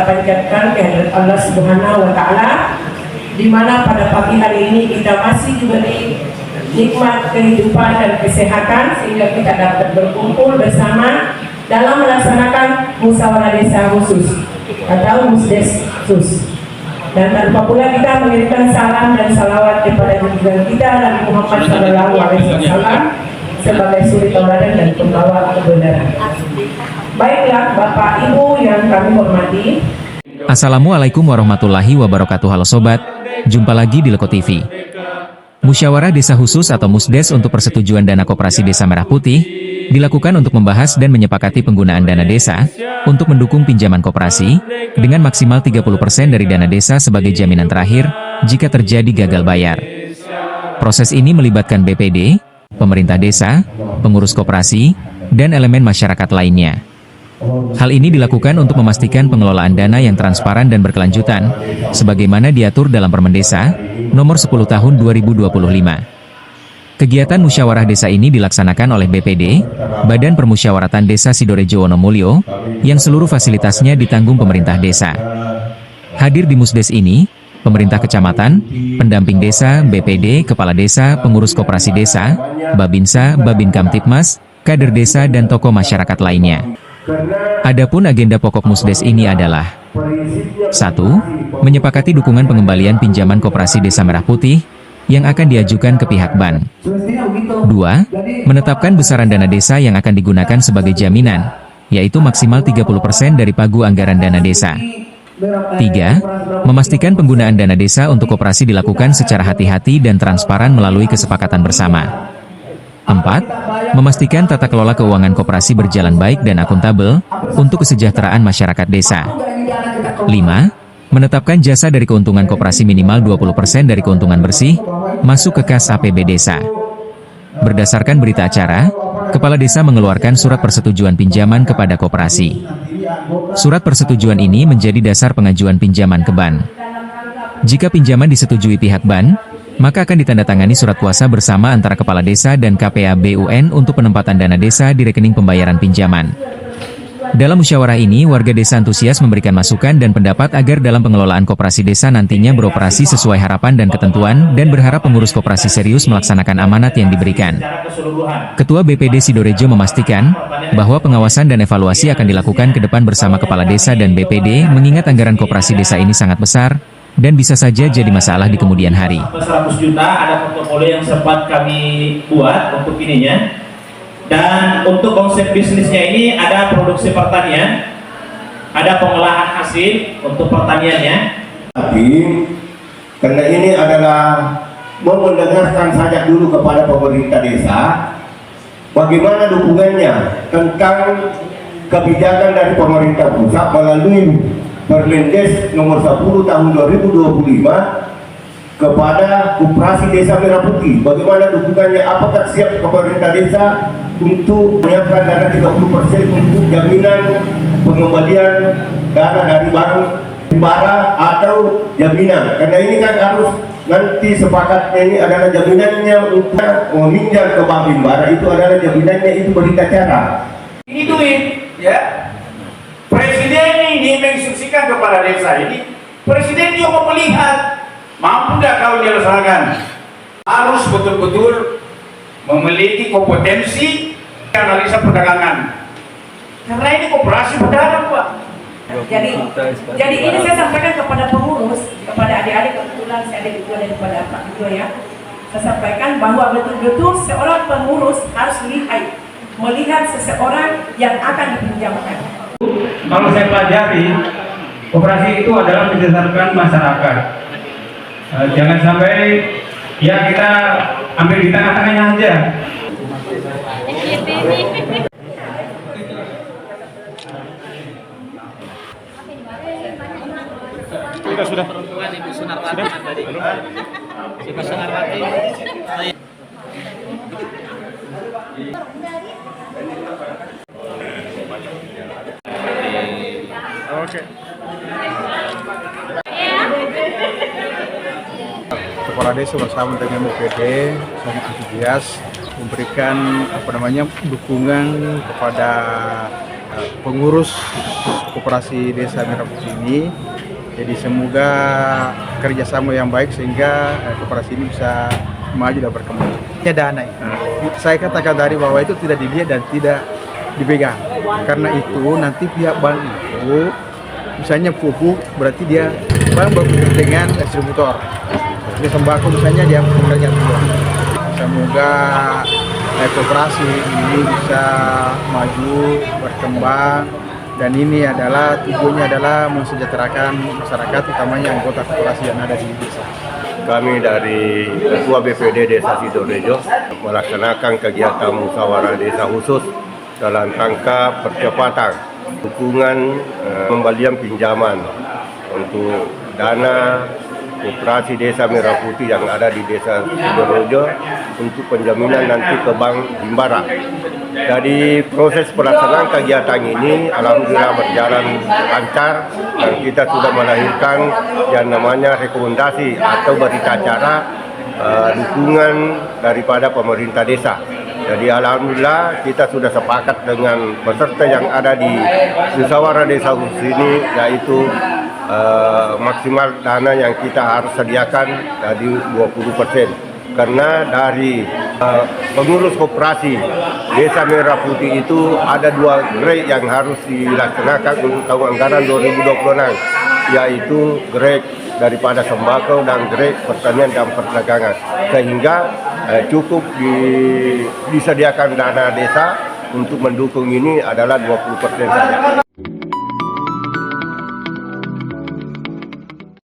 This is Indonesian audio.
panjatkan kehadirat Allah Subhanahu wa Ta'ala, di mana pada pagi hari ini kita masih diberi nikmat kehidupan dan kesehatan sehingga kita dapat berkumpul bersama dalam melaksanakan musyawarah desa khusus atau musdes khusus. Dan tanpa pula kita mengirimkan salam dan salawat kepada junjungan kita Nabi Muhammad SAW sebagai suri tauladan dan pembawa kebenaran. Baiklah Bapak Ibu yang kami hormati. Assalamualaikum warahmatullahi wabarakatuh. Halo sobat, jumpa lagi di Leko TV. Musyawarah Desa Khusus atau Musdes untuk persetujuan dana koperasi Desa Merah Putih dilakukan untuk membahas dan menyepakati penggunaan dana desa untuk mendukung pinjaman koperasi dengan maksimal 30% dari dana desa sebagai jaminan terakhir jika terjadi gagal bayar. Proses ini melibatkan BPD, pemerintah desa, pengurus koperasi, dan elemen masyarakat lainnya. Hal ini dilakukan untuk memastikan pengelolaan dana yang transparan dan berkelanjutan, sebagaimana diatur dalam Permen Desa Nomor 10 Tahun 2025. Kegiatan musyawarah desa ini dilaksanakan oleh BPD, Badan Permusyawaratan Desa Sidorejo Wonomulyo, yang seluruh fasilitasnya ditanggung pemerintah desa. Hadir di Musdes ini, pemerintah kecamatan, pendamping desa, BPD, kepala desa, pengurus koperasi desa, Babinsa, Babin Kamtipmas, kader desa dan tokoh masyarakat lainnya. Adapun agenda pokok Musdes ini adalah 1. Menyepakati dukungan pengembalian pinjaman koperasi Desa Merah Putih yang akan diajukan ke pihak bank. 2. Menetapkan besaran dana desa yang akan digunakan sebagai jaminan, yaitu maksimal 30% dari pagu anggaran dana desa. 3. Memastikan penggunaan dana desa untuk koperasi dilakukan secara hati-hati dan transparan melalui kesepakatan bersama. 4. Memastikan tata kelola keuangan koperasi berjalan baik dan akuntabel untuk kesejahteraan masyarakat desa. 5. Menetapkan jasa dari keuntungan koperasi minimal 20% dari keuntungan bersih masuk ke kas APB desa. Berdasarkan berita acara, Kepala Desa mengeluarkan surat persetujuan pinjaman kepada koperasi. Surat persetujuan ini menjadi dasar pengajuan pinjaman ke bank. Jika pinjaman disetujui pihak bank, maka akan ditandatangani surat kuasa bersama antara Kepala Desa dan KPA BUN untuk penempatan dana desa di rekening pembayaran pinjaman. Dalam musyawarah ini, warga desa antusias memberikan masukan dan pendapat agar dalam pengelolaan koperasi desa nantinya beroperasi sesuai harapan dan ketentuan, dan berharap pengurus koperasi serius melaksanakan amanat yang diberikan. Ketua BPD Sidorejo memastikan bahwa pengawasan dan evaluasi akan dilakukan ke depan bersama Kepala Desa dan BPD, mengingat anggaran koperasi desa ini sangat besar dan bisa saja jadi masalah di kemudian hari. 100 juta ada portofolio yang sempat kami buat untuk ininya. Dan untuk konsep bisnisnya ini ada produksi pertanian, ada pengolahan hasil untuk pertaniannya. Tapi karena ini adalah mau mendengarkan saja dulu kepada pemerintah desa bagaimana dukungannya tentang kebijakan dari pemerintah pusat melalui Permendes Nomor 10 Tahun 2025 kepada Koperasi Desa Merah Putih. Bagaimana dukungannya? Apakah siap pemerintah desa untuk menyiapkan dana 30% untuk jaminan pengembalian dana dari bank himbara atau jaminan? Karena ini kan harus nanti sepakatnya ini adalah jaminannya untuk meminjam ke bank himbara, itu adalah jaminannya, itu berita cara. Ini duit, ya. Presiden ini menginstruksikan kepada desa ini. Presiden juga mau melihat mampu tidak kau dilaksanakan. Harus betul-betul memiliki kompetensi analisa perdagangan. Karena ini koperasi berdagang, Pak. Jadi ini saya sampaikan kepada pengurus, kepada adik-adik, kebetulan saya ada juga daripada Pak Ijo ya. Saya sampaikan bahwa betul-betul seorang pengurus harus melihat seseorang yang akan dipinjamkan. Kalau saya pelajari, koperasi itu adalah berdasarkan masyarakat. Jangan sampai ya kita ambil di tengah-tengahnya aja. Sudah. Ibu Sunarwati tadi. Ibu Sunarwati. Oke. Kepala Desa bersama dengan BPD sangat antusias memberikan dukungan kepada pengurus Koperasi Desa Merah Putih ini. Jadi semoga kerjasama yang baik sehingga koperasi ini bisa maju dan berkembang. Ya dana itu. Saya katakan tadi bahwa itu tidak dilihat dan tidak dipegang. Karena itu nanti pihak bank itu misalnya pupuk berarti dia bank bekerja dengan distributor. Jadi sembako misalnya dia bekerja juga. Semoga koperasi ini bisa maju berkembang dan ini adalah tujuannya adalah mensejahterakan masyarakat utamanya anggota koperasi yang ada di desa. Kami dari Ketua BPD Desa Sidorejo melaksanakan kegiatan musyawarah desa khusus dalam rangka percepatan dukungan pembalian pinjaman untuk dana Koperasi Desa Merah Putih yang ada di Desa Sidorejo untuk penjaminan nanti ke Bank Himbara. Jadi proses pelaksanaan kegiatan ini alhamdulillah berjalan lancar dan kita sudah melahirkan yang namanya rekomendasi atau berita acara dukungan daripada pemerintah desa. Jadi alhamdulillah kita sudah sepakat dengan peserta yang ada di musyawarah desa khusus ini, yaitu maksimal dana yang kita harus sediakan dari 20%. Karena dari pengurus koperasi Desa Merah Putih itu ada 2 grade yang harus dilaksanakan untuk tahun anggaran 2026, yaitu grade daripada sembako dan grade pertanian dan perdagangan, sehingga cukup disediakan dana desa untuk mendukung ini adalah 20% saja.